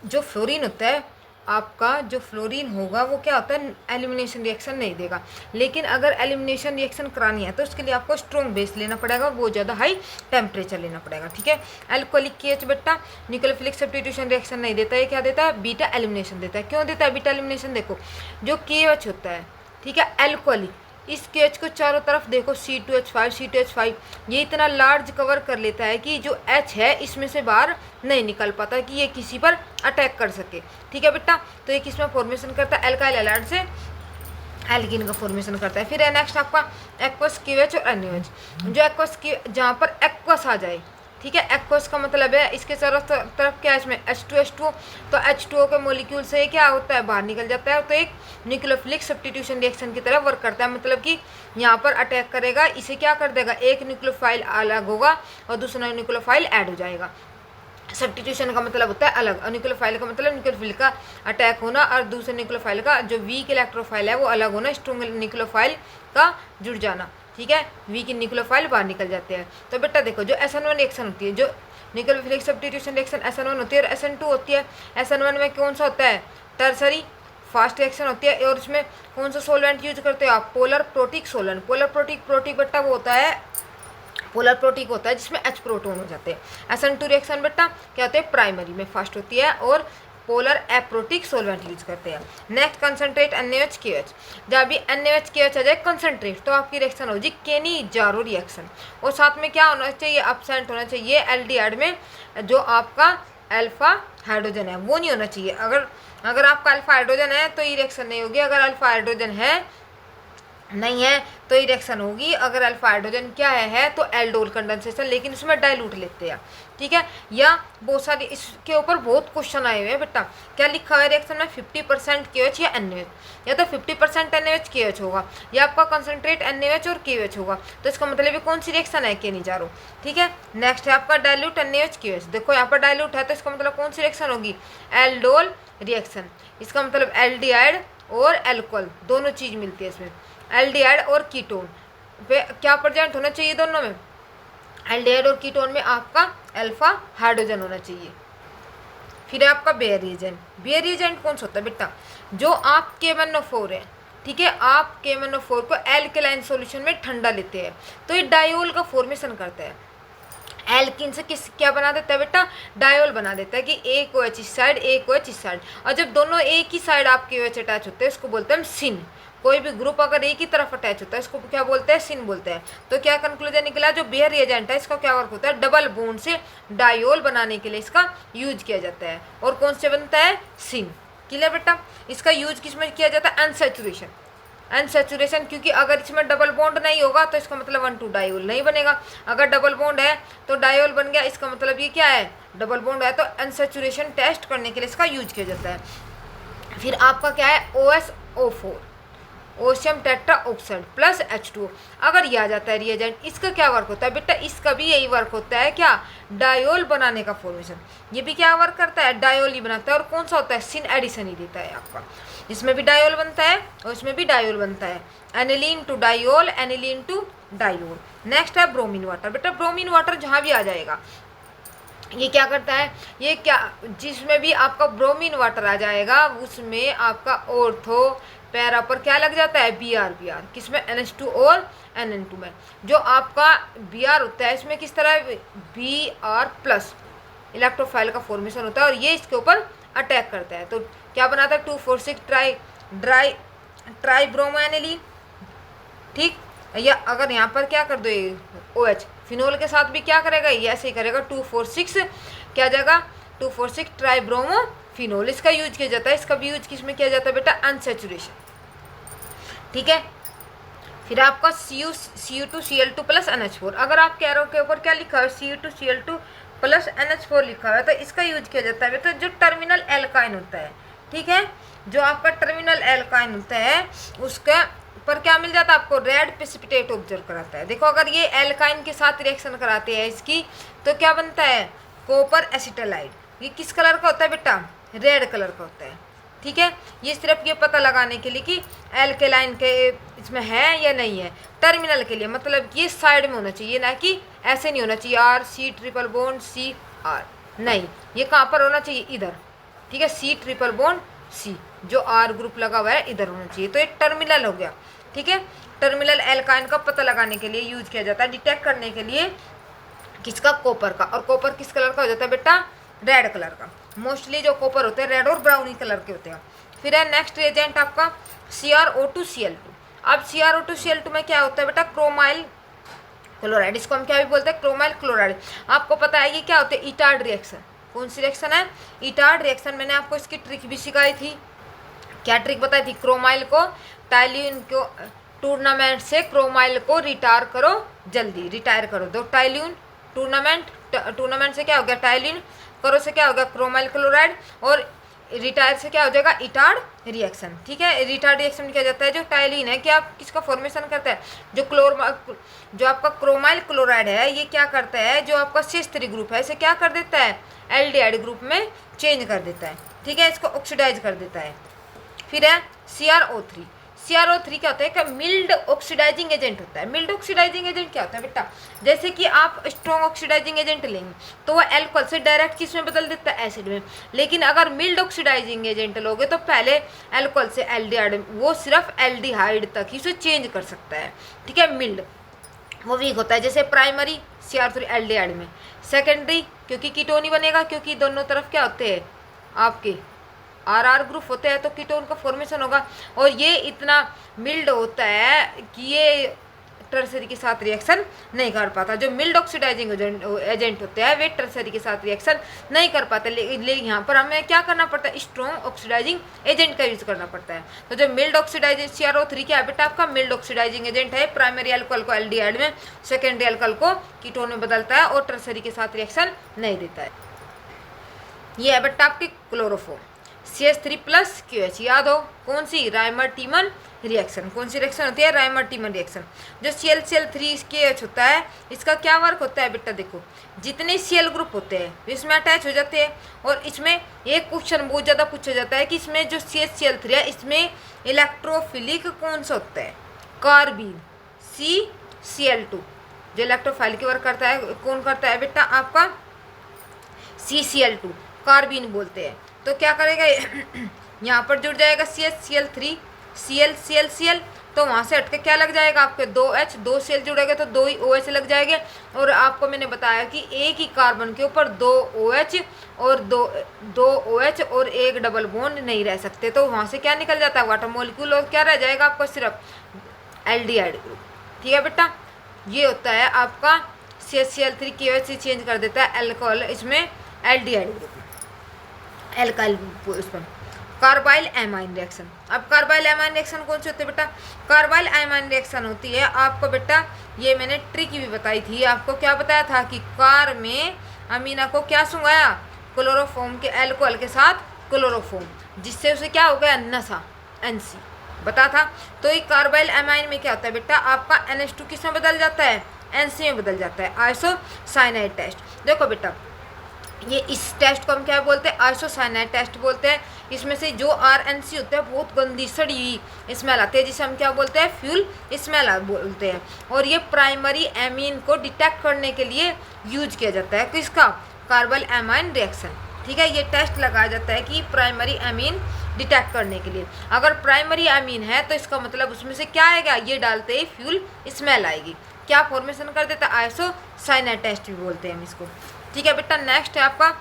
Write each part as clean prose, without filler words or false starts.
जो फ्लोरीन होता है आपका, जो फ्लोरीन होगा वो क्या होता है, एलिमिनेशन रिएक्शन नहीं देगा। लेकिन अगर एलिमिनेशन रिएक्शन करानी है तो उसके लिए आपको स्ट्रॉन्ग बेस लेना पड़ेगा, बहुत ज़्यादा हाई टेम्परेचर लेना पड़ेगा। ठीक है। एल्कोहलिक KH बेटा न्यूक्लियोफिलिक सब्स्टिट्यूशन रिएक्शन नहीं देता है, क्या देता है, बीटा एलिमिनेशन देता है। क्यों देता है बीटा एलिमिनेशन, देखो जो KH होता है, ठीक है, एल्कोहलिक, इस KH को चारों तरफ देखो C2H5 C2H5, ये इतना लार्ज कवर कर लेता है कि जो H है इसमें से बाहर नहीं निकल पाता कि ये किसी पर अटैक कर सके। ठीक है बेटा, तो ये किसमें फॉर्मेशन करता है, एल्काइल हैलाइड से एल्कीन का फॉर्मेशन करता है। फिर है नेक्स्ट आपका एक्वस KH और NaOH। जो एक्वस की, जहाँ पर एक्वस आ जाए, ठीक है, एक्वस का मतलब है इसके चारों तरफ क्या है, इसमें H2H2, तो H2O के मोलिक्यूल से क्या होता है, बाहर निकल जाता है, तो एक न्यूक्लियोफिलिक सब्स्टिट्यूशन रिएक्शन की तरह वर्क करता है। मतलब कि यहाँ पर अटैक करेगा, इसे क्या कर देगा, एक न्यूक्लियोफाइल अलग होगा और दूसरा न्यूक्लियोफाइल ऐड हो जाएगा। सब्स्टिट्यूशन का मतलब होता है अलग, और न्यूक्लियोफाइल का मतलब न्यूक्लियोफिल का अटैक होना और दूसरे न्यूक्लियोफाइल का जो वीक इलेक्ट्रोफाइल है वो अलग होना, स्ट्रॉन्ग न्यूक्लियोफाइल का जुड़ जाना। ठीक है, वीक न्यूक्लियोफाइल बाहर निकल जाते हैं। तो बेटा देखो जो SN1 रिएक्शन होती है, जो न्यूक्लियोफिलिक सब्स्टिट्यूशन रिएक्शन SN1 होती है और SN2 होती है। SN1 में कौन सा होता है, टर्सरी फास्ट रिएक्शन होती है, और इसमें कौन सा सोलवेंट यूज करते हो आप, polar protic solvent. Polar protic बेटा वो होता है, पोलर प्रोटिक होता है जिसमें H प्रोटोन हो जाते हैं। SN2 रिएक्शन बेटा क्या होते हैं, प्राइमरी में फास्ट होती है और पोलर एप्रोटिक सोलवेंट यूज करते हैं। नेक्स्ट कंसंट्रेट NaOH जब भी NaOH आ जाए कंसंट्रेट तो आपकी रिएक्शन हो जी केनी-जारो रिएक्शन। और साथ में क्या होना चाहिए, अपसेंट होना चाहिए एल्डिहाइड में जो आपका अल्फा हाइड्रोजन है वो नहीं होना चाहिए। अगर आपका अल्फा हाइड्रोजन है तो ये रिएक्शन नहीं होगी, अगर अल्फा हाइड्रोजन है नहीं है तो ये रिएक्शन होगी। अगर अल्फा हाइड्रोजन क्या है तो एल्डोल कंडेंसेशन, लेकिन इसमें डाइल्यूट लेते हैं। ठीक है, या बहुत सारे इसके ऊपर बहुत क्वेश्चन आए हुए हैं बेटा। क्या लिखा हुआ है रिएक्शन में, 50% KH या NaOH, या तो 50% NaOH KH होगा या आपका कंसंट्रेट NaOH और KH होगा। तो इसका मतलब ये कौन सी रिएक्शन है, केनी-जारो। ठीक है, नेक्स्ट है आपका डाइल्यूट NaOH KH। देखो यहाँ पर डाइल्यूट है तो इसका मतलब कौन सी रिएक्शन होगी, एल्डोल रिएक्शन। इसका मतलब एल्डिहाइड और एल्कोहल दोनों चीज मिलती है इसमें, एल्डिहाइड और कीटोन पे क्या प्रेजेंट होना चाहिए दोनों में, एल्डिहाइड और कीटोन में आपका अल्फा हाइड्रोजन होना चाहिए। फिर है आपका बेयर रिएजेंट। बेयर रिएजेंट कौन सा होता है बेटा, जो आप KMnO4 है, ठीक है, आप KMnO4 को एल्केलाइन सॉल्यूशन में ठंडा लेते हैं तो ये डायोल का फॉर्मेशन करता है। एल्किन से क्या बना देता है बेटा, डायोल बना देता है कि एक OH इस साइड एक OH इस साइड, और जब दोनों एक ही साइड आपके OH अटैच होते हैं इसको बोलते हैं सिन। कोई भी ग्रुप अगर एक ही तरफ अटैच होता है इसको क्या बोलते हैं, सिन बोलते हैं। तो क्या कंक्लूजन निकला, जो बेयर रिएजेंट है इसका क्या वर्क होता है, डबल बॉन्ड से डायोल बनाने के लिए इसका यूज किया जाता है। और कौन से बनता है, सिन। क्लियर बेटा, इसका यूज किस में किया जाता है, अनसैचुरेशन। अनसैचुरेशन क्योंकि अगर इसमें डबल बॉन्ड नहीं होगा तो इसका मतलब 1,2 डायोल नहीं बनेगा। अगर डबल बॉन्ड है तो डायोल बन गया, इसका मतलब ये क्या है, डबल बॉन्ड है। तो अनसैचुरेशन टेस्ट करने के लिए इसका यूज किया जाता है। फिर आपका क्या है, OSO4 ओशियम tetra oxide plus H2O। अगर यह आ जाता है रिएजेंट, इसका क्या वर्क होता है बेटा, इसका भी यही वर्क होता है, क्या, डायोल बनाने का फॉर्मेशन। ये भी क्या वर्क करता है, डायोल ही बनाता है। और कौन सा होता है, सिन एडिशन ही देता है आपका। इसमें भी डायोल बनता है और इसमें भी डायोल बनता है, aniline to diol, aniline to diol. Next है ब्रोमीन वाटर। बेटा ब्रोमीन वाटर जहाँ भी आ जाएगा ये क्या करता है, ये क्या, जिसमें भी आपका ब्रोमीन वाटर आ जाएगा उसमें आपका ऑर्थो पैरा पर क्या लग जाता है, Br किसमें, NH2 और NN2 में। जो आपका Br होता है इसमें किस तरह Br प्लस इलेक्ट्रोफाइल का फॉर्मेशन होता है और ये इसके ऊपर अटैक करता है। तो क्या बनाता है, 2,4,6 ट्राई ब्रोमो एनिलीन। ठीक, या अगर यहाँ पर क्या कर दो OH फिनोल के साथ भी क्या करेगा, ये ऐसे ही करेगा, 2,4,6 क्या जाएगा, 2,4,6 ट्राई ब्रोमो फिनोल। इसका यूज किया जाता है। इसका भी यूज किस में किया जाता है बेटा, अनसैचुरेशन। ठीक है, फिर आपका Cu2Cl2 प्लस NH4। अगर आप कैरो के ऊपर क्या लिखा है, Cu2Cl2 प्लस NH4 लिखा है तो इसका यूज किया जाता है बेटा जो टर्मिनल एल्काइन होता है। ठीक है, जो आपका टर्मिनल एल्काइन होता है उसका पर क्या मिल जाता है आपको, रेड प्रेसिपिटेट ऑब्जर्व कराता है। देखो अगर ये एल्काइन के साथ रिएक्शन कराते हैं इसकी तो क्या बनता है, कॉपर एसिटालाइड। ये किस कलर का होता है बेटा, रेड कलर का होता है। ठीक है, ये सिर्फ ये पता लगाने के लिए कि एल्केलाइन के इसमें है या नहीं है, टर्मिनल के लिए, मतलब ये साइड में होना चाहिए ना कि ऐसे नहीं होना चाहिए, R C triple bond CR। नहीं, ये कहाँ पर होना चाहिए, इधर, ठीक है, C ट्रिपल बॉन्ड C, जो R ग्रुप लगा हुआ है इधर होना चाहिए। तो ये टर्मिनल हो गया, ठीक है। टर्मिनल एल्काइन का पता लगाने के लिए यूज किया जाता है, डिटेक्ट करने के लिए, किसका, कॉपर का। और कॉपर किस कलर का हो जाता है बेटा, रेड कलर का। मोस्टली जो कॉपर होते हैं रेड और ब्राउनी कलर के होते हैं। फिर है नेक्स्ट एजेंट आपका CrO2Cl2। अब CrO2Cl2 में क्या होता है बेटा, क्रोमाइल क्लोराइड, इसको हम क्या भी बोलते हैं, क्रोमाइल क्लोराइड। आपको पता है ये क्या होते हैं, इटार्ड रिएक्शन। कौन सी रिएक्शन है, इटार्ड रिएक्शन। मैंने आपको इसकी ट्रिक भी सिखाई थी। क्या ट्रिक बताई थी, क्रोमाइल को टाइल्यून को टूर्नामेंट से क्रोमाइल को रिटायर करो, जल्दी रिटायर करो दो। टाइल्यून टूर्नामेंट से क्या हो गया, टाइल्यून करो से क्या हो गया, क्रोमाइल क्लोराइड, और रिटायर से क्या हो जाएगा, इटार्ड रिएक्शन, ठीक है। रिटार्ड रिएक्शन किया जाता है, जो टाइलिन है क्या किसका फॉर्मेशन करता है, जो आपका क्रोमाइल क्लोराइड है, ये क्या करता है, जो आपका CH3 ग्रुप है इसे क्या कर देता है, एल्डिहाइड ग्रुप में चेंज कर देता है, ठीक है, इसको ऑक्सीडाइज कर देता है। फिर है CrO3। CrO3 क्या होता है, मिल्ड ऑक्सीडाइजिंग एजेंट होता है। मिल्ड ऑक्सीडाइजिंग एजेंट क्या होता है बेटा, जैसे कि आप स्ट्रॉन्ग ऑक्सीडाइजिंग एजेंट लेंगे तो वह एल्कोहल से डायरेक्ट किस में बदल देता है, एसिड में। लेकिन अगर मिल्ड ऑक्सीडाइजिंग एजेंट लोगे तो पहले एल्कोहल से एल्डिहाइड, वो सिर्फ एल्डिहाइड तक ही उसे चेंज कर सकता है, ठीक है। मिल्ड वो वीक होता है, जैसे प्राइमरी CR3 एल्डिहाइड में, सेकेंडरी क्योंकि कीटोन ही बनेगा, क्योंकि दोनों तरफ क्या होते हैं आपके RR ग्रुप होते हैं, तो कीटोन का फॉर्मेशन होगा। और ये इतना मिल्ड होता है कि ये टर्सरी के साथ रिएक्शन नहीं कर पाता। जो मिल्ड ऑक्सीडाइजिंग एजेंट होते हैं वे टर्सरी के साथ रिएक्शन नहीं कर पाते, लेकिन यहाँ पर हमें क्या करना पड़ता है, स्ट्रॉन्ग ऑक्सीडाइजिंग एजेंट का यूज करना पड़ता है। तो जो मिल्ड ऑक्सीडाइजिंग CrO3 क्या है बेटा, आपका मिल्ड ऑक्सीडाइजिंग एजेंट है। प्राइमरी अल्कोहल को एल्डिहाइड में, सेकेंडरी अल्कोहल को कीटोन में बदलता है और टर्सरी के साथ रिएक्शन नहीं देता है। ये है बेटा आपकी क्लोरोफॉर्म, CH3+QH। याद हो कौन सी, राइमर टीमन रिएक्शन। कौन सी रिएक्शन होती है, राइमर टीमन रिएक्शन। जो Cl3KH होता है, इसका क्या वर्क होता है बेटा, देखो जितने Cl ग्रुप होते हैं इसमें अटैच हो जाते हैं। और इसमें एक क्वेश्चन बहुत ज़्यादा पूछा जाता है कि इसमें जो CH3 है इसमें इलेक्ट्रोफिलिक कौन सा होता है, कार्बीन CCl2। जो इलेक्ट्रोफाइल की वर्क करता है कौन करता है बेटा, आपका CCl2, कार्बीन बोलते हैं। तो क्या करेगा यहाँ पर जुड़ जाएगा CH3 Cl, तो वहाँ से हटके क्या लग जाएगा आपके 2H, 2 Cl जुड़ेगा तो 2 ही OH लग जाएंगे। और आपको मैंने बताया कि एक ही कार्बन के ऊपर 2 OH और 2 OH और एक डबल बॉन्ड नहीं रह सकते, तो वहाँ से क्या निकल जाता है, वाटर मॉलिक्यूल, और क्या रह जाएगा आपको सिर्फ एल्डिहाइड ग्रुप, ठीक है बेटा। ये होता है आपका CH3KH से चेंज कर देता है अल्कोहल, इसमें एल्डिहाइड ग्रुप, एल्काइल उसमें। Carbyl amine reaction. अब कार्बाइल एमाइन रिएक्शन कौन सी होती है बेटा, कार्बाइल एमाइन रिएक्शन होती है आपको बेटा, ये मैंने ट्रिक भी बताई थी आपको। क्या बताया था कि कार में अमीना को क्या सुंघाया, क्लोरोफॉर्म के एल्कोहल के साथ क्लोरोफॉर्म, जिससे उसे क्या हो गया, नशा, NC बता था। तो ये कार्बाइल एमाइन में क्या होता है बेटा, आपका NH2 किस में बदल जाता है, NC में बदल जाता है, आइसोसाइनाइड टेस्ट। देखो बेटा ये इस टेस्ट को हम क्या बोलते हैं, आइसोसाइनाइड टेस्ट बोलते हैं। इसमें से जो RNC होता है बहुत गंदी सड़ी हुई स्मेल आती है, जिसे हम क्या बोलते हैं, फ्यूल स्मेल बोलते हैं। और ये प्राइमरी एमीन को डिटेक्ट करने के लिए यूज किया जाता है, किसका, कार्बाइल एमाइन रिएक्शन, ठीक है। ये टेस्ट लगाया जाता है कि प्राइमरी एमीन डिटेक्ट करने के लिए। अगर प्राइमरी एमीन है तो इसका मतलब उसमें से क्या आएगा, ये डालते ही फ्यूल स्मेल आएगी, क्या फॉर्मेशन कर देता है, आइसोसाइनाइड टेस्ट भी बोलते हैं हम इसको, ठीक है बेटा। नेक्स्ट है आपका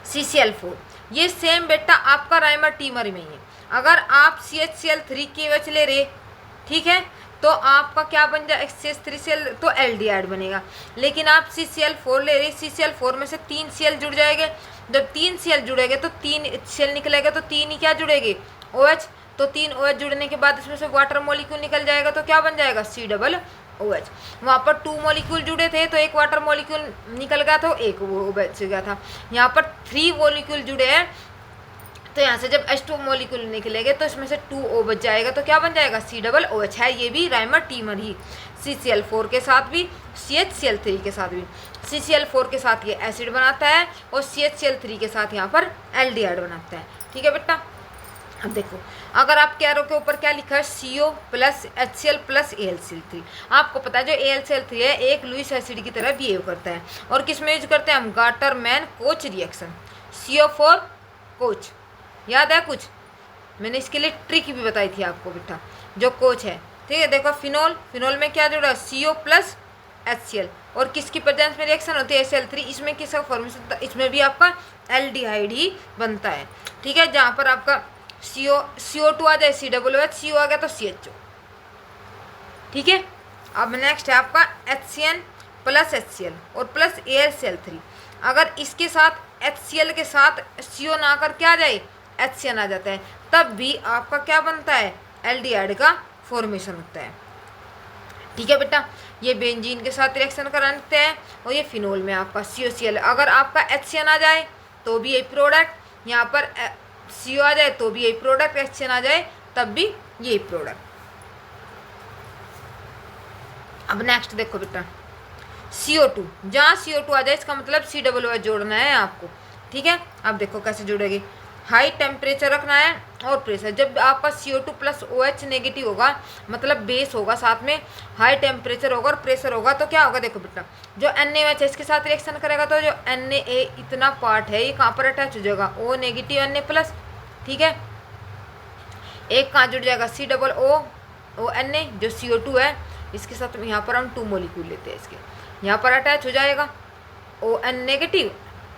CCl4। ये सेम बेटा आपका राइमर टीमर में ही है। अगर आप CHCl3KH ले रहे, ठीक है, तो आपका क्या बन जाए, CH3Cl तो एल्डिहाइड बनेगा। लेकिन आप CCl4 ले रहे, CCl4 में से 3 Cl जुड़ जाएंगे। जब 3 Cl जुड़ेंगे तो 3 Cl निकलेगा, तो 3 ही क्या जुड़ेगी, OH। तो 3 OH जुड़ने के बाद इसमें से वाटर मॉलिक्यूल निकल जाएगा, तो क्या बन जाएगा, C OH। वहाँ पर 2 मॉलिक्यूल जुड़े थे तो एक वाटर मॉलिक्यूल निकल गया था, एक वो बच गया था। यहाँ पर 3 मॉलिक्यूल जुड़े हैं, तो यहाँ से जब H2 मॉलिक्यूल निकलेंगे तो इसमें से 2O बच जाएगा, तो क्या बन जाएगा, COOH है। ये भी राइमर टीमर ही, CCl4 के साथ भी, CHCl3 के साथ भी। CCl4 के साथ ये एसिड बनाता है और CHCl3 के साथ यहाँ पर एल्डिहाइड बनाता है, ठीक है बेटा। अब देखो, अगर आपके एरो के ऊपर क्या लिखा है, CO plus HCl plus AlCl3, आपको पता है जो AlCl3 है एक लुईस एसिड की तरह बिहेव करता है, और किस में यूज करते हैं हम, Gattermann coach reaction, CO4 coach, याद है कुछ, मैंने इसके लिए ट्रिक भी बताई थी आपको बेटा, जो कोच है, ठीक है। देखो फिनोल, फिनोल में क्या जुड़ा है, CO प्लस HCl, और किसकी प्रेजेंस में रिएक्शन होती है, Cl3, इसमें किसका फॉर्मेशन, इसमें भी आपका एल्डिहाइड ही बनता है, ठीक है। जहाँ पर आपका CO2 आ जाए COOH, CO आ गया तो CHO, ठीक है। अब नेक्स्ट है आपका HCN प्लस HCl और प्लस AlCl3, अगर इसके साथ HCl के साथ CO ना आकर क्या आ जाए, HCN आ जाता है, तब भी आपका क्या बनता है, एल्डिहाइड का फॉर्मेशन होता है, ठीक है बेटा। ये बेंजीन के साथ रिएक्शन कराते हैं, और ये फिनोल में आपका COCl, अगर आपका HCN आ जाए तो भी यही प्रोडक्ट, यहाँ पर CO आ जाए तो भी यही प्रोडक्ट, HCN आ जाए तब भी यही प्रोडक्ट। अब नेक्स्ट देखो बेटा, CO2, जहाँ CO2 आ जाए इसका मतलब COOH जोड़ना है आपको, ठीक है। अब देखो कैसे जुड़ेगी, हाई टेम्परेचर रखना है और प्रेशर, जब आपका CO2 प्लस OH नेगेटिव होगा मतलब बेस होगा, साथ में हाई टेम्परेचर होगा और प्रेशर होगा, तो क्या होगा, देखो बेटा, जो NaOH इसके साथ रिएक्शन करेगा तो जो Na इतना पार्ट है ये कहाँ पर अटैच हो जाएगा, O नेगेटिव Na प्लस, ठीक है। एक कहाँ जुड़ जाएगा, COONA जो CO2 है, इसके साथ यहाँ पर हम 2 मॉलिक्यूल लेते हैं, इसके यहाँ पर अटैच हो जाएगा ON negative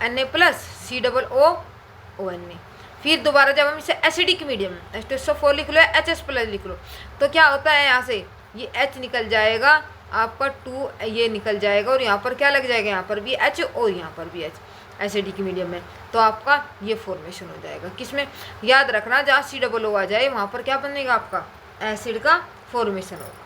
Na plus COONA, फिर दोबारा जब हम इसे एसिडिक मीडियम H2SO4 लिख लो, HS प्लस लिख लो, तो क्या होता है, यहाँ से ये H निकल जाएगा आपका 2, ये निकल जाएगा, और यहाँ पर क्या लग जाएगा, यहाँ पर भी H और यहाँ पर भी H, एसिडिक मीडियम में, तो आपका ये फॉर्मेशन हो जाएगा, किसमें, याद रखना जहाँ COO आ जाए वहाँ पर क्या बनेगा, आपका एसिड का फॉर्मेशन होगा।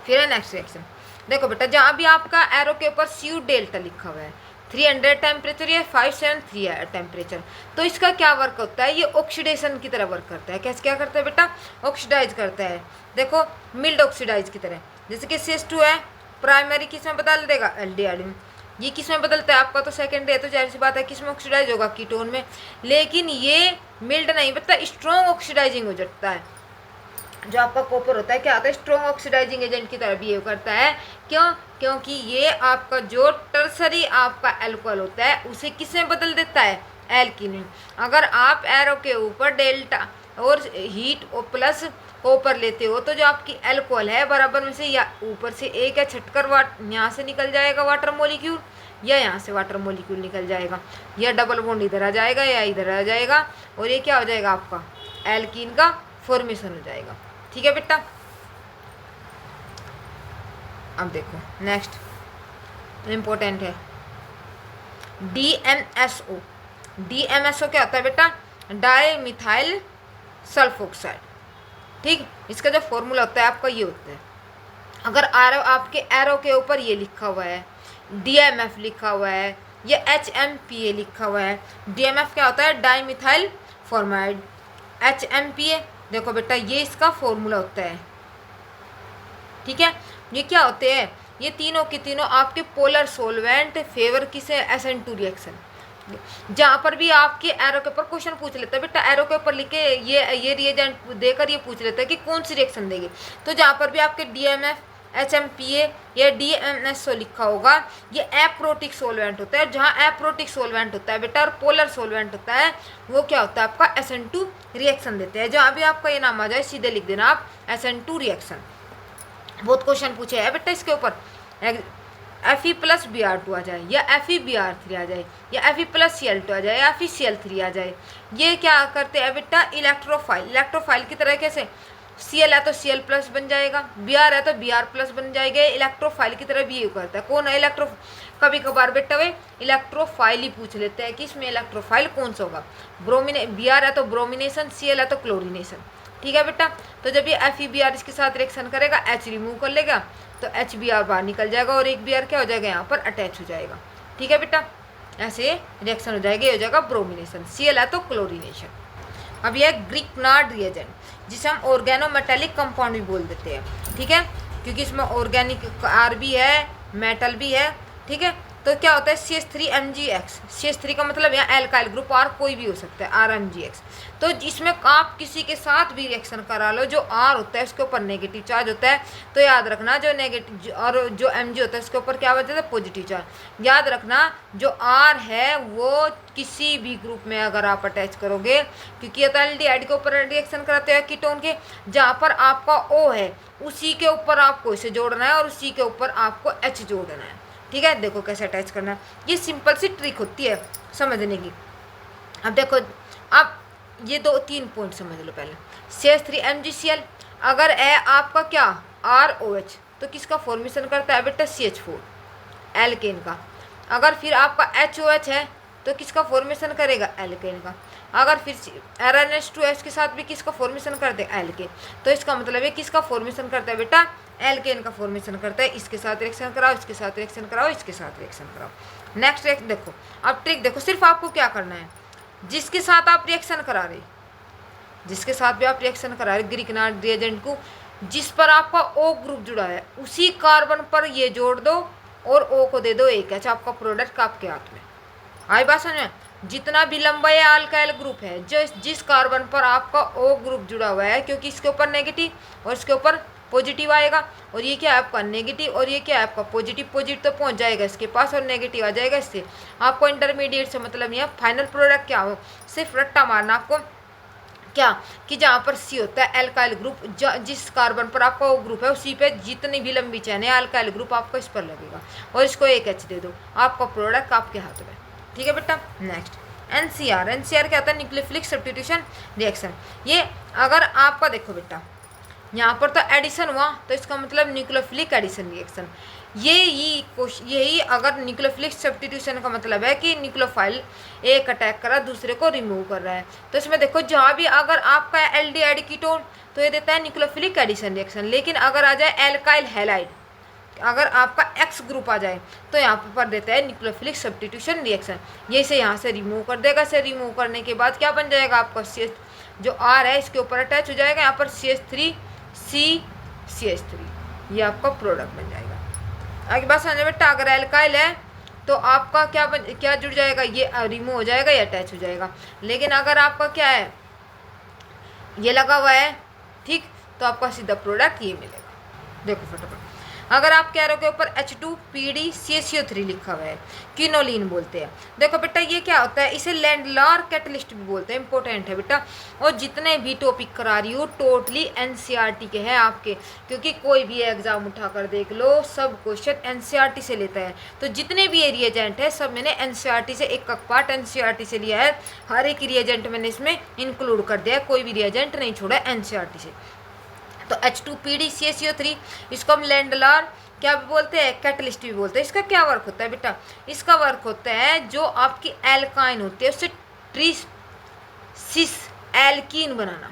फिर है नेक्स्ट रिएक्शन, देखो बेटा, जहाँ भी आपका एरो के ऊपर CU डेल्टा लिखा हुआ है, 300 टेम्परेचर या 573 है टेम्परेचर, तो इसका क्या वर्क होता है, ये ऑक्सीडेशन की तरह वर्क करता है, कैसे क्या करता है बेटा, ऑक्सीडाइज करता है, देखो मिल्ड ऑक्सीडाइज की तरह, जैसे कि CH2 है, प्राइमरी किस में बदल देगा, एल्डिहाइड में, ये किस में बदलता है, आपका तो सेकेंडरी है, तो जाहिर सी बात है किस में ऑक्सीडाइज होगा, कीटोन में, लेकिन ये मिल्ड नहीं बता, स्ट्रॉन्ग ऑक्सीडाइजिंग हो जाता है, जो आपका कॉपर होता है क्या होता है, स्ट्रॉन्ग ऑक्सीडाइजिंग एजेंट की तरह बिहेव करता है, क्यों, क्योंकि ये आपका जो टर्सरी आपका एल्कोहल होता है उसे किस में बदल देता है, एल्कीन में। अगर आप एरो के ऊपर डेल्टा और हीट और प्लस कॉपर लेते हो तो जो आपकी एल्कोहल है बराबर में से या ऊपर से एक या छटकर यहाँ से निकल जाएगा वाटर मॉलिक्यूल, या यहाँ से वाटर मॉलिक्यूल निकल जाएगा, या डबल बॉन्ड इधर आ जाएगा या इधर आ जाएगा, और ये क्या हो जाएगा, आपका एल्कीन का फॉर्मेशन हो जाएगा, ठीक है बेटा। अब देखो नेक्स्ट इम्पोर्टेंट है DMSO, DMSO क्या होता है बेटा, डाई मिथाइल सल्फोक्साइड, ठीक, इसका जो फॉर्मूला होता है आपका ये होता है, अगर आपके एरो के ऊपर ये लिखा हुआ है, DMF लिखा हुआ है, या HMPA लिखा हुआ है, DMF क्या होता है, डाई मिथाइल फॉर्माइड, HMPA देखो बेटा ये इसका फॉर्मूला होता है, ठीक है। ये क्या होते हैं, ये तीनों के तीनों आपके पोलर सोलवेंट फेवर किसे, SN2 रिएक्शन, जहाँ पर भी आपके एरो के ऊपर क्वेश्चन पूछ लेता है बेटा, एरो के ऊपर लिख के ये रिएजेंट देकर ये पूछ लेता है कि कौन सी रिएक्शन देगी, तो जहाँ पर भी आपके DMF HMPA या DMSO लिखा होगा ये एप्रोटिक सोलवेंट होता है, जहाँ एप्रोटिक सोलवेंट होता है बेटा और पोलर सोलवेंट होता है वो क्या होता है, आपका SN2 रिएक्शन देते हैं। जहाँ भी आपका ये नाम आ जाए सीधे लिख देना आप SN2 रिएक्शन। बहुत क्वेश्चन पूछे है बेटा इसके ऊपर, Fe प्लस Br2 आ जाए, या FeBr3 आ जाए, या Fe प्लस Cl2 आ जाए, या FeCl3 आ जाए, ये क्या करते हैं बेटा, इलेक्ट्रोफाइल, इलेक्ट्रोफाइल की तरह कैसे, Cl है तो Cl प्लस बन जाएगा, Br है तो Br प्लस बन जाएगा, इलेक्ट्रोफाइल की तरह बिहेव करता है। कौन है इलेक्ट्रो, कभी कभार बेटा वे इलेक्ट्रोफाइल ही पूछ लेते हैं कि इसमें इलेक्ट्रोफाइल कौन सा होगा, Br है तो ब्रोमिनेशन, Cl है तो क्लोरिनेशन, ठीक है बेटा। तो जब ये FeBr इसके साथ रिएक्शन करेगा, H रिमूव कर लेगा तो HBr बाहर निकल जाएगा और एक Br क्या हो जाएगा, यहाँ पर अटैच हो जाएगा, ठीक है बेटा। ऐसे रिएक्शन हो जाएगा, ये हो जाएगा ब्रोमिनेशन, Cl है तो क्लोरिनेशन। अब यह ग्रिग्नार्ड रिएजेंट जिसे हम ऑर्गेनोमेटेलिक कंपाउंड भी बोल देते हैं, ठीक है, क्योंकि इसमें ऑर्गेनिक आर भी है, मेटल भी है, ठीक है, तो क्या होता है CH3MgX। CH3 का मतलब यहाँ एल्काइल ग्रुप R कोई भी हो सकता है, RMgX। तो इसमें आप किसी के साथ भी रिएक्शन करा लो, जो R होता है उसके ऊपर नेगेटिव चार्ज होता है, तो याद रखना जो नेगेटिव और जो Mg होता है उसके ऊपर क्या बचता है, पॉजिटिव चार्ज। याद रखना जो R है वो किसी भी ग्रुप में अगर आप अटैच करोगे, क्योंकि ये तो एल्डिहाइड के ऊपर रिएक्शन कराते हैं कीटोन के, जहाँ पर आपका O है उसी के ऊपर आपको इसे जोड़ना है और उसी के ऊपर आपको H जोड़ना है। ठीक है, देखो कैसे अटैच करना है, ये सिंपल सी ट्रिक होती है समझने की। अब देखो, अब ये 2-3 पॉइंट समझ लो पहले। CH3MgCl अगर है आपका क्या ROH, तो किसका फॉर्मेशन करता है बेटा, CH4 एल्केन का। अगर फिर आपका HOH है तो किसका फॉर्मेशन करेगा, एल्केन का। अगर फिर RnH2S के साथ भी किसका फॉर्मेशन करते हैं, एल्केन। तो इसका मतलब है किसका फॉर्मेशन करता है बेटा, एल्केन का फॉर्मेशन करता है। इसके साथ रिएक्शन कराओ, इसके साथ रिएक्शन कराओ, इसके साथ रिएक्शन कराओ। नेक्स्ट देखो, अब ट्रिक देखो, सिर्फ आपको क्या करना है, जिसके साथ आप रिएक्शन करा रहे, जिसके साथ भी आप रिएक्शन करा रहे ग्रिकनार्ड रिएजेंट को, जिस पर आपका O ग्रुप जुड़ा है उसी कार्बन पर ये जोड़ दो और O को दे दो एक H, आपका प्रोडक्ट आपके हाथ में। आई बात समझ में। जितना भी लंबा ये अल्काइल ग्रुप है, जो जिस कार्बन पर आपका O ग्रुप जुड़ा हुआ है, क्योंकि इसके ऊपर नेगेटिव और इसके ऊपर पॉजिटिव आएगा, और ये क्या है आपका नेगेटिव और ये क्या है आपका पॉजिटिव। पॉजिटिव तो पहुंच जाएगा इसके पास और नेगेटिव आ जाएगा इससे। आपको इंटरमीडिएट से मतलब नहीं है, फाइनल प्रोडक्ट क्या हो, सिर्फ रट्टा मारना आपको क्या, कि जहाँ पर C होता है एल्काइल ग्रुप, जिस कार्बन पर आपका O ग्रुप है उसी पे जितनी भी लंबी चैन है अल्काइल ग्रुप आपको इस पर लगेगा, और इसको एक H दे दो, आपका प्रोडक्ट आपके हाथ में। ठीक है बेटा। नेक्स्ट NCR क्या होता है, न्यूक्लियोफिलिक सब्स्टिट्यूशन रिएक्शन। ये अगर आपका देखो बेटा यहाँ पर तो एडिशन हुआ, तो इसका मतलब न्यूक्लियोफिलिक एडिशन रिएक्शन। यही अगर न्यूक्लियोफिलिक सब्स्टिट्यूशन का मतलब है कि न्यूक्लियोफाइल एक अटैक करा दूसरे को रिमूव कर रहा है। तो इसमें देखो जहाँ भी अगर आपका एल्डिहाइड कीटोन तो ये देता है न्यूक्लियोफिलिक एडिशन रिएक्शन, लेकिन अगर आ जाए एल्काइल हैलाइड, अगर आपका X ग्रुप आ जाए तो यहाँ पर देता है न्यूक्लियोफिलिक सब्स्टिट्यूशन रिएक्शन। ये इसे यहाँ से रिमूव कर देगा। इसे रिमूव करने के बाद क्या बन जाएगा आपका जो R है इसके ऊपर अटैच हो जाएगा, यहाँ पर CH3 ये आपका प्रोडक्ट बन जाएगा। आगे बात समझ बेटा, अगर एल्काइल है तो आपका क्या जुड़ जाएगा, ये रिमूव हो जाएगा, ये अटैच हो जाएगा। लेकिन अगर आपका क्या है ये लगा हुआ है, ठीक, तो आपका सीधा प्रोडक्ट ये मिलेगा। देखो फटाफट, अगर आप कह रहे हो के ऊपर H2PDCaCO3 लिखा हुआ है, क्विनोलिन बोलते हैं। देखो बेटा ये क्या होता है, इसे लैंडलार कैटलिस्ट भी बोलते हैं, इंपॉर्टेंट है बेटा। और जितने भी टॉपिक करा रही हो टोटली NCERT के हैं आपके, क्योंकि कोई भी एग्जाम उठा कर देख लो सब क्वेश्चन NCERT से लेता है। तो जितने भी ये रिएजेंट है सब मैंने NCERT से एक पार्ट NCERT से लिया है, हर एक रिएजेंट मैंने इसमें इंक्लूड कर दिया है, कोई भी रिएजेंट नहीं छोड़ा NCERT से। तो H2PDCaCO3 इसको हम लैंडलार क्या भी बोलते हैं, कैटलिस्ट भी बोलते हैं। इसका क्या वर्क होता है बेटा, इसका वर्क होता है जो आपकी एल्काइन होती है उससे सिस एल्कीन बनाना।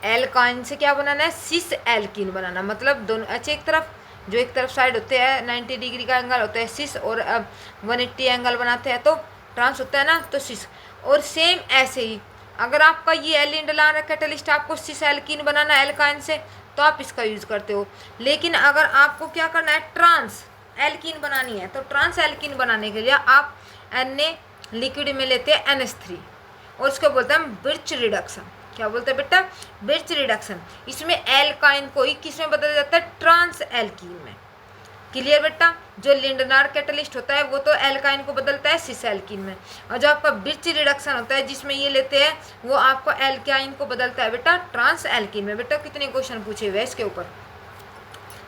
एल्काइन से क्या बनाना है, सिस एल्कीन बनाना, मतलब दोनों H एक तरफ, जो एक तरफ साइड होते हैं 90 डिग्री का एंगल होता है सिस, और 180 एंगल बनाते हैं तो ट्रांस होता है ना, तो सिस। और सेम ऐसे ही अगर आपका ये लैंडलार कैटलिस्ट आपको सिस एल्कीन बनाना है एल्काइन से, तो आप इसका यूज़ करते हो। लेकिन अगर आपको क्या करना है, ट्रांस एल्कीन बनानी है, तो ट्रांस एल्कीन बनाने के लिए आप Na लिक्विड में लेते हैं NH3, और इसको बोलते हैं बिर्च रिडक्शन। क्या बोलते हैं बेटा, बिर्च रिडक्शन। इसमें एल्काइन को ही किस में बदल जाता है, ट्रांस एल्कीन में। क्लियर बेटा। जो लिंडनार कैटलिस्ट होता है वो तो एल्काइन को बदलता है सिस एल्कीन में, और जो आपका बिर्च रिडक्शन होता है जिसमें ये लेते हैं वो आपको एल्काइन को बदलता है बेटा ट्रांस एल्कीन में। बेटा कितने क्वेश्चन पूछे हुए हैं इसके ऊपर।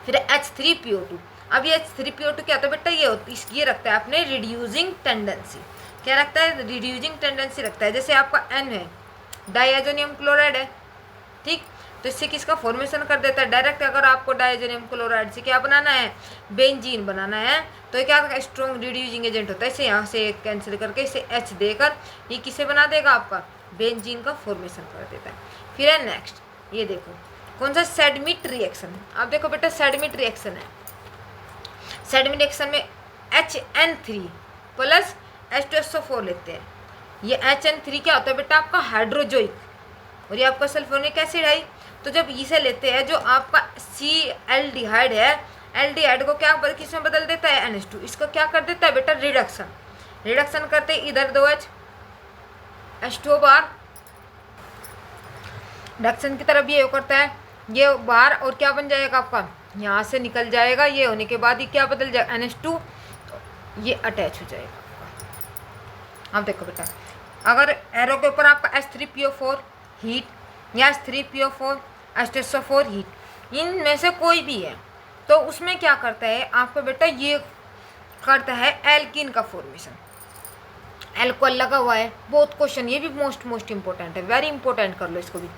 फिर H3PO2। अब ये H3PO2 क्या होता है बेटा, ये रखता है अपने रिड्यूसिंग टेंडेंसी। क्या रखता है, रिड्यूसिंग टेंडेंसी रखता है। जैसे आपका N है, डाइएजोनियम क्लोराइड है, ठीक, तो इससे किसका फॉर्मेशन कर देता है डायरेक्ट। अगर आपको डाइएजोनियम क्लोराइड से क्या बनाना है, बेंजीन बनाना है, तो ये क्या स्ट्रॉन्ग रिड्यूसिंग एजेंट होता है। इसे यहाँ से कैंसिल करके इसे H देकर ये किसे बना देगा, आपका बेंजीन का फॉर्मेशन कर देता है। फिर है नेक्स्ट, ये देखो कौन सा, सैडमिट रिएक्शन। आप देखो बेटा सैडमिट रिएक्शन है, सैडमिट रिएक्शन में HN3 प्लस H2SO4 लेते हैं। ये HN3 क्या होता है बेटा, आपका हाइड्रोजोइक, और ये आपका सल्फोनिक एसिड है। तो जब इसे लेते हैं, जो आपका सी एल्डिहाइड है एल्डिहाइड को क्या किस में बदल देता है, NH2। इसको क्या कर देता है बेटा, रिडक्शन। रिडक्शन करते इधर 2H H2O बाहर, रिडक्शन की तरफ ये करता है, ये बाहर, और क्या बन जाएगा आपका, यहाँ से निकल जाएगा। ये होने के बाद ये क्या बदल जाएगा, NH2, ये अटैच हो जाएगा। अब देखो बेटा, अगर एरो के ऊपर आपका H3PO4 हीट या H3PO4 H2SO4 हीट, इनमें से कोई भी है, तो उसमें क्या करता है आपका बेटा, ये करता है एल्कीन का फॉर्मेशन। एल्कोहल लगा हुआ है, बहुत क्वेश्चन, ये भी मोस्ट इंपॉर्टेंट है, वेरी इंपॉर्टेंट कर लो इसको भी।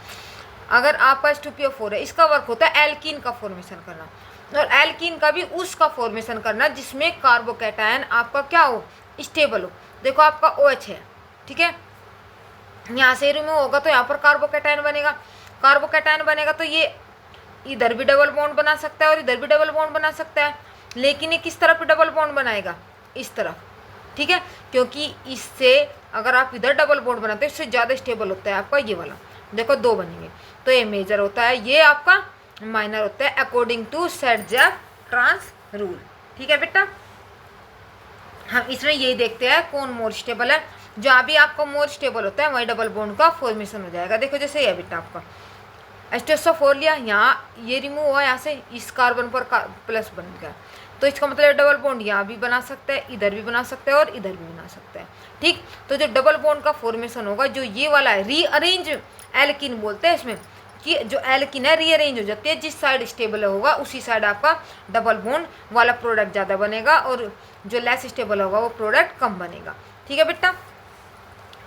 अगर आपका H2PO4 है, इसका वर्क होता है एल्कीन का फॉर्मेशन करना, और एल्कीन का भी उसका फॉर्मेशन करना जिसमें कार्बोकैटायन आपका क्या हो, स्टेबल हो। देखो आपका OH है, ठीक है, यहाँ से रिमूव होगा तो यहाँ पर कार्बोकैटायन बनेगा। कार्बोकैटायन बनेगा तो ये इधर भी डबल बॉन्ड बना सकता है और इधर भी डबल बॉन्ड बना सकता है, लेकिन ये किस तरफ डबल बॉन्ड बनाएगा, इस तरफ, ठीक है, क्योंकि इससे अगर आप इधर डबल बॉन्ड बनाते हो इससे ज़्यादा स्टेबल होता है आपका ये वाला। देखो 2 बनेंगे, तो ये मेजर होता है, ये आपका माइनर होता है, अकॉर्डिंग टू सेट-जेफ-ट्रांस रूल। ठीक है बेटा, हम इसमें यही देखते हैं कौन मोर स्टेबल है। जहाँ भी आपका मोर स्टेबल होता है वहीं डबल बॉन्ड का फॉर्मेशन हो जाएगा। देखो जैसे ये बेटा आपका H2SO4 लिया, यहाँ ये रिमूव हुआ, यहाँ से इस कार्बन पर प्लस बन गया, तो इसका मतलब डबल बॉन्ड यहाँ भी बना सकता है, इधर भी बना सकता है और इधर भी बना सकता है। ठीक, तो जो डबल बॉन्ड का फॉर्मेशन होगा, जो ये वाला है, रीअरेंज एल्कीन बोलते हैं इसमें, कि जो एल्कीन है रीअरेंज हो जाती है, जिस साइड स्टेबल होगा उसी साइड आपका डबल बॉन्ड वाला प्रोडक्ट ज़्यादा बनेगा और जो लेस स्टेबल होगा वो प्रोडक्ट कम बनेगा। ठीक है बेटा,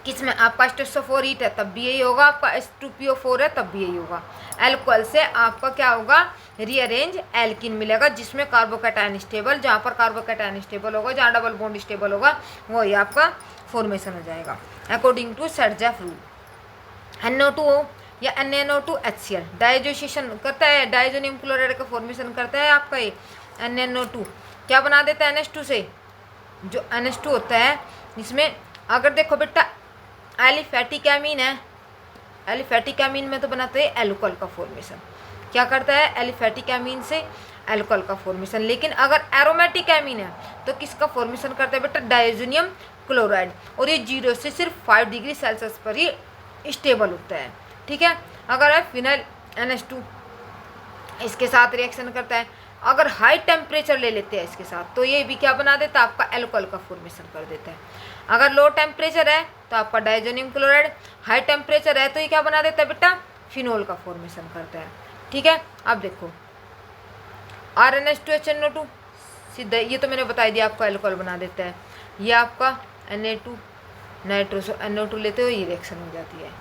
किसमें आपका H2SO4 हीट है तब भी यही होगा, आपका H2PO4 है तब भी यही होगा। एल्कोहल से आपका क्या होगा, रीअरेंज एल्कीन मिलेगा जिसमें कार्बोकैटायन स्टेबल, जहाँ पर कार्बोकैटायन स्टेबल होगा, जहाँ डबल बॉन्ड स्टेबल होगा, वही आपका फॉर्मेशन हो जाएगा according to set-Jeff rule. NO2 या NaNO2 HCl डाइजेशन करता है, डाइजोनियम क्लोराइड का फॉर्मेशन करता है आपका ये NaNO2, क्या बना देता है NH2 से, जो NH2 होता है इसमें। अगर देखो बेटा एलिफैटिक एमीन है, एलिफैटिक एमीन में तो बनाते हैं एल्कोहल का फॉर्मेशन, क्या करता है एलिफैटिक एमीन से एल्कोहल का फॉर्मेशन। लेकिन अगर एरोमेटिक एमीन है तो किसका फॉर्मेशन करता है बेटा, डाइजोनियम क्लोराइड, और ये 0 से सिर्फ 5 डिग्री सेल्सियस पर ही स्टेबल होता है। ठीक है, अगर है फिनाइल NH2 इसके साथ रिएक्शन करता है, अगर हाई टेम्परेचर ले लेते हैं इसके साथ तो ये भी क्या बना देता है, आपका एल्कोहल का फॉर्मेशन कर देता है। अगर लो टेम्परेचर है तो आपका डाइजोनियम क्लोराइड, हाई टेम्परेचर है तो ये क्या बना देता है बेटा, फिनोल का फॉर्मेशन करता है। ठीक है, अब देखो RNH2HNO2 सीधा, ये तो मैंने बता दिया आपको एल्कोहल बना देता है। ये आपका Na2 नाइट्रोसो NO2 लेते हो, ये रिएक्शन हो जाती है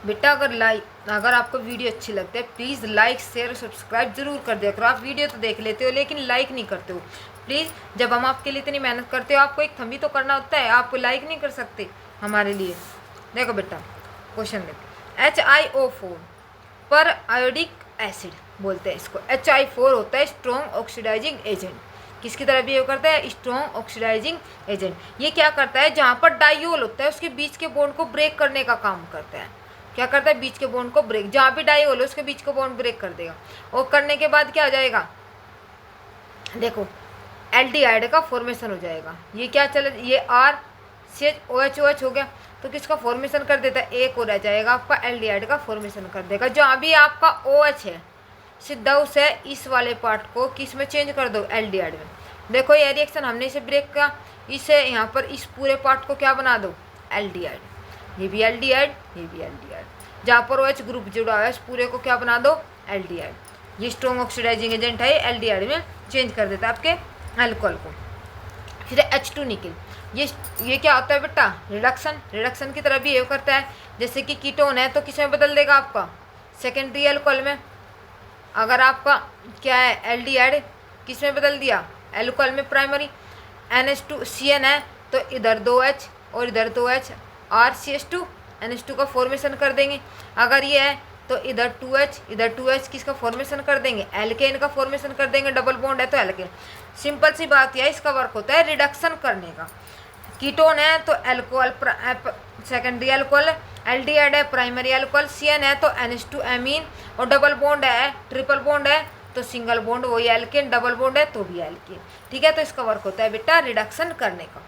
बेटा। अगर आपको वीडियो अच्छी लगती है प्लीज़ लाइक शेयर सब्सक्राइब जरूर कर दिया करो। आप वीडियो तो देख लेते हो लेकिन लाइक नहीं करते हो। प्लीज़, जब हम आपके लिए इतनी मेहनत करते हो आपको एक थंब भी तो करना होता है, आपको लाइक नहीं कर सकते हमारे लिए। देखो बेटा क्वेश्चन देखो, HiO4 पर आयोडिक एसिड बोलते हैं इसको। HI4 होता है स्ट्रॉन्ग ऑक्सीडाइजिंग एजेंट, किसकी तरह बिहेव करता है, स्ट्रॉन्ग ऑक्सीडाइजिंग एजेंट। ये क्या करता है, जहाँ पर डाइयोल होता है उसके बीच के बॉन्ड को ब्रेक करने का काम करता है। क्या करता है, बीच के बॉन्ड को ब्रेक, जहाँ भी डाइयोल है उसके बीच को बॉन्ड ब्रेक कर देगा। और करने के बाद क्या हो जाएगा, देखो एल्डिहाइड का फॉर्मेशन हो जाएगा। ये क्या चले, ये RCHOH हो गया, तो किसका फॉर्मेशन कर देता है, एक और रह जाएगा आपका एल्डिहाइड का फॉर्मेशन कर देगा। जो अभी आपका OH है सीधा उसे इस वाले पार्ट को किस में चेंज कर दो, एल्डिहाइड में। देखो ये रिएक्शन हमने इसे ब्रेक किया, इसे यहाँ पर इस पूरे पार्ट को क्या बना दो, एल्डिहाइड। ये भी एल्डिहाइड, ये भी एल्डिहाइड, जहाँ पर OH ग्रुप जुड़ा हुआ है इस पूरे को क्या बना दो, एल्डिहाइड। ये स्ट्रॉन्ग ऑक्सीडाइजिंग एजेंट है, एल्डिहाइड में चेंज कर देता है आपके अल्कोहल को। फिर H2 निकल, ये क्या होता है बेटा, रिडक्शन की तरह बिहेव करता है। जैसे कि कीटोन है तो किस में बदल देगा आपका, सेकेंडरी अल्कोहल में। अगर आपका क्या है एल्डिहाइड, किस में बदल दिया, अल्कोहल में प्राइमरी। NH2CN है तो इधर 2H और इधर 2H, RCH2 NH2 का फॉर्मेशन कर देंगे। अगर ये है तो इधर 2H इधर 2H किसका फॉर्मेशन कर देंगे, एल्केन का फॉर्मेशन कर देंगे। डबल बॉन्ड है तो एल्केन। सिंपल सी बात यह है, इसका वर्क होता है रिडक्शन करने का। कीटोन है तो अल्कोहल सेकेंडरी अल्कोहल, एल्डिहाइड है प्राइमरी अल्कोहल, CN है तो NH2 एमीन, और डबल बॉन्ड है ट्रिपल बॉन्ड है तो सिंगल बॉन्ड वही एल्केन, डबल बॉन्ड है तो भी एल्केन। ठीक है, तो इसका वर्क होता है बेटा रिडक्शन करने का।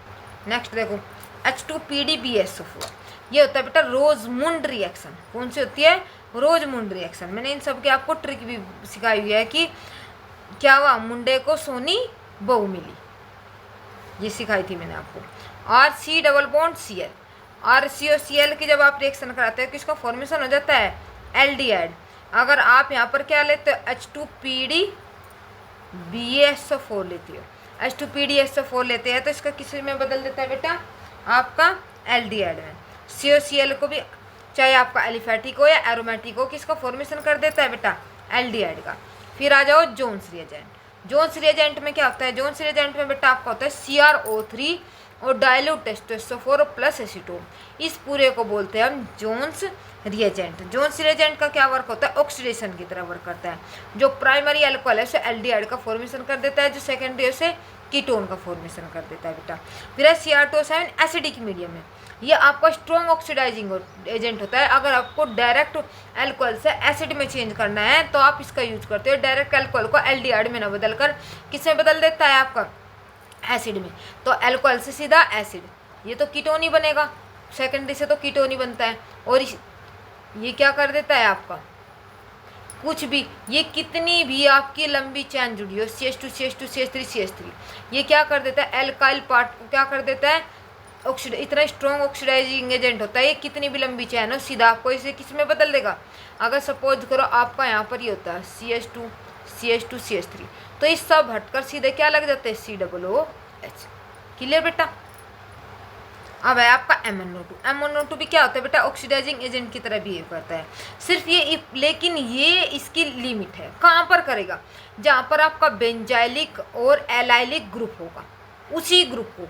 नेक्स्ट देखो H2PdBSO4, ये होता है बेटा रोजमुंड रिएक्शन। कौन सी होती है? रोजमुंड रिएक्शन। मैंने इन सब की आपको ट्रिक भी सिखाई हुई है कि क्या हुआ, मुंडे को सोनी बहू मिली, ये सिखाई थी मैंने आपको। RC double bond Cl, RCO Cl की जब आप रिएक्शन कराते हैं किसका फॉर्मेशन हो जाता है? एल्डिहाइड। अगर आप यहाँ पर क्या लेते हो? H2PdBSO4 लेते हो, H2PdSO4 लेते हैं तो इसका किस में बदल देता है बेटा? आपका एल्डिहाइड में। COCl को भी चाहे आपका एलिफेटिक हो या एरोमेटिक हो, किसका फॉर्मेशन कर देता है बेटा? एल्डिहाइड का। फिर आ जाओ जोन्स रिएजेंट। जोन्स रिएजेंट में क्या होता है? जोन्स रिएजेंट में बेटा आपका होता है CrO3 और डाइल्यूट टेस्टोस्टेरोन प्लस एसीटोन। इस पूरे को बोलते हैं हम जोन्स रिएजेंट। जोन्स रिएजेंट का क्या वर्क होता है? ऑक्सीडेशन की तरह वर्क करता है। जो प्राइमरी अल्कोहल है उसे एल्डिहाइड का फॉर्मेशन कर देता है, जो सेकेंडरी है उसे कीटोन का फॉर्मेशन कर देता है बेटा। फिर है Cr2O7 एसिडिक मीडियम में, ये आपका स्ट्रॉन्ग ऑक्सीडाइजिंग एजेंट होता है। अगर आपको डायरेक्ट अल्कोहल से एसिड में चेंज करना है तो आप इसका यूज करते हो। डायरेक्ट अल्कोहल को एल्डिहाइड में ना बदल कर किसमें बदल देता है? आपका एसिड में। तो अल्कोहल से सीधा एसिड, ये तो कीटोन ही बनेगा, सेकेंडरी से तो कीटोन ही बनता है। और ये क्या कर देता है आपका? कुछ भी, ये कितनी भी आपकी लंबी चैन जुड़ी हो, CH2 CH2 CH3 CH3, ये क्या कर देता है? एल्काइल पार्ट को क्या कर देता है? इतना स्ट्रॉन्ग ऑक्सीडाइजिंग एजेंट होता है ये, कितनी भी लंबी चैन हो सीधा आपको इसे किस में बदल देगा? अगर सपोज करो आपका यहाँ पर ये होता है CH2 CH2 CH3, तो इस सब हटकर सीधे क्या लग जाते हैं? COOH। क्लियर बेटा? अब है आपका MnO2। MnO2 भी क्या होता है बेटा? ऑक्सीडाइजिंग एजेंट की तरह बिहेव करता है। सिर्फ ये लेकिन ये इसकी लिमिट है, कहाँ पर करेगा? जहाँ पर आपका बेंजाइलिक और एलाइलिक ग्रुप होगा, उसी ग्रुप को,